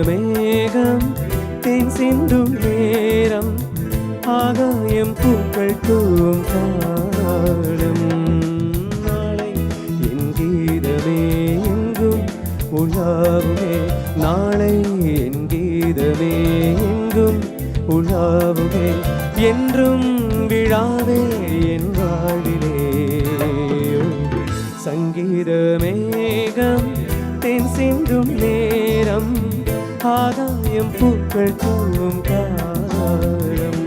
மேகம் தேன் சிந்தும் நேரம் ஆகாயம் பூக்கள் தூவும் காலம் நாளை என் கீதமே எங்கும் உலாவுமே நாளை என் கீதமே எங்கும் உலாவுமே என்றும் விழாவே என் வாழ்விலே சங்கீத மேகம் தேன் சிந்தும் நேரம் ஆகாயம் பூக்கள் தூவும் காலம்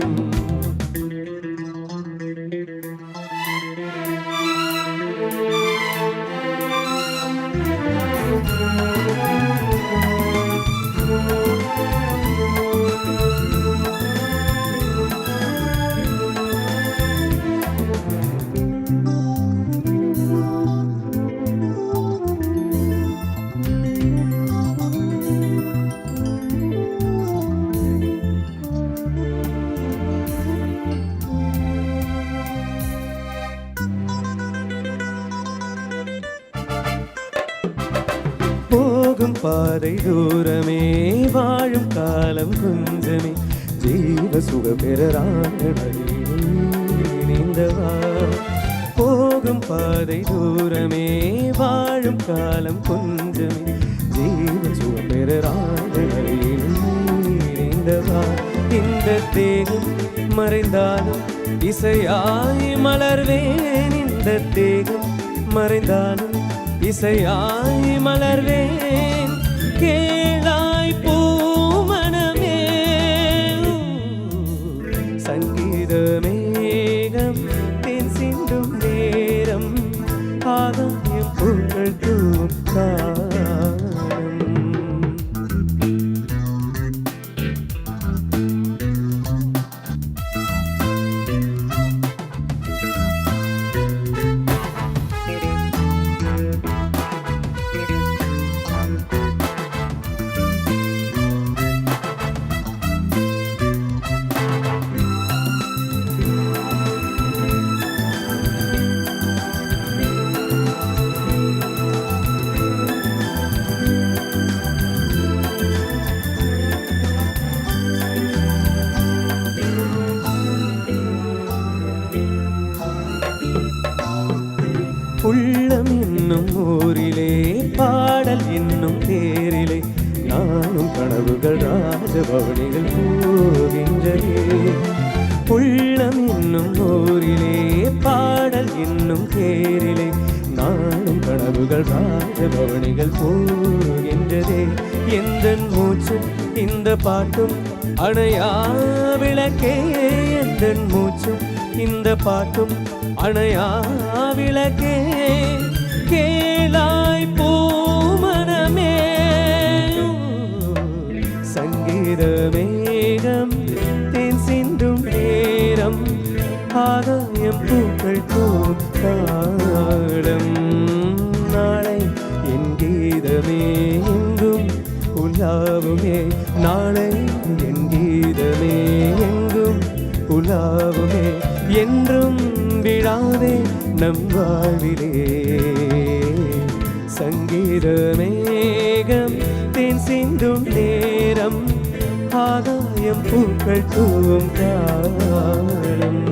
போகும் பாதை தூரமே வாழும் காலம் கொஞ்சமே ஜீவ சுக பெறராண்டவா போகும் பாதை தூரமே வாழும் காலம் கொஞ்சமே ஜீவ சுக பெறராண்டவா இந்த தேகம் மறைந்தாலும் இசையாய் மலர்வேன் இந்த தேகம் மறைந்தாலும் இசையாய் மலர்வேன் கேளாய் பூமனமே சங்கீத மேகம் தேன் சிந்தும் நேரம் ஆகாயம் பூக்கள் தூவும் காலம் உள்ளம் என்னும் ஊரிலே பாடல் என்னும் தேரிலே நானும் கனவுகள் ராஜபவனிகள் போகின்றே உள்ளம் என்னும் ஊரிலே பாடல் என்னும் தேரிலே நானும் கனவுகள் ராஜபவனிகள் போகின்றதே எந்தன் மூச்சும் இந்த பாட்டும் அணையா விளக்கே எந்தன் மூச்சும் இந்த பாட்டும் அணையா விளக்கே கேளாய் பூமனமே சங்கீத மேகம் தேன் சிந்தும் நேரம் ஆகாயம் பூக்கள் தூவும் காலம் நாளை என் கீதமே எங்கும் உலாவுமே நாளை என் கீதமே எங்கும் உலாவுமே என்றும் விழாவே நம் வாழ்விலே சங்கீத மேகம் தேன் சிந்தும் நேரம் ஆகாயம் பூக்கள் தூவும் காலம்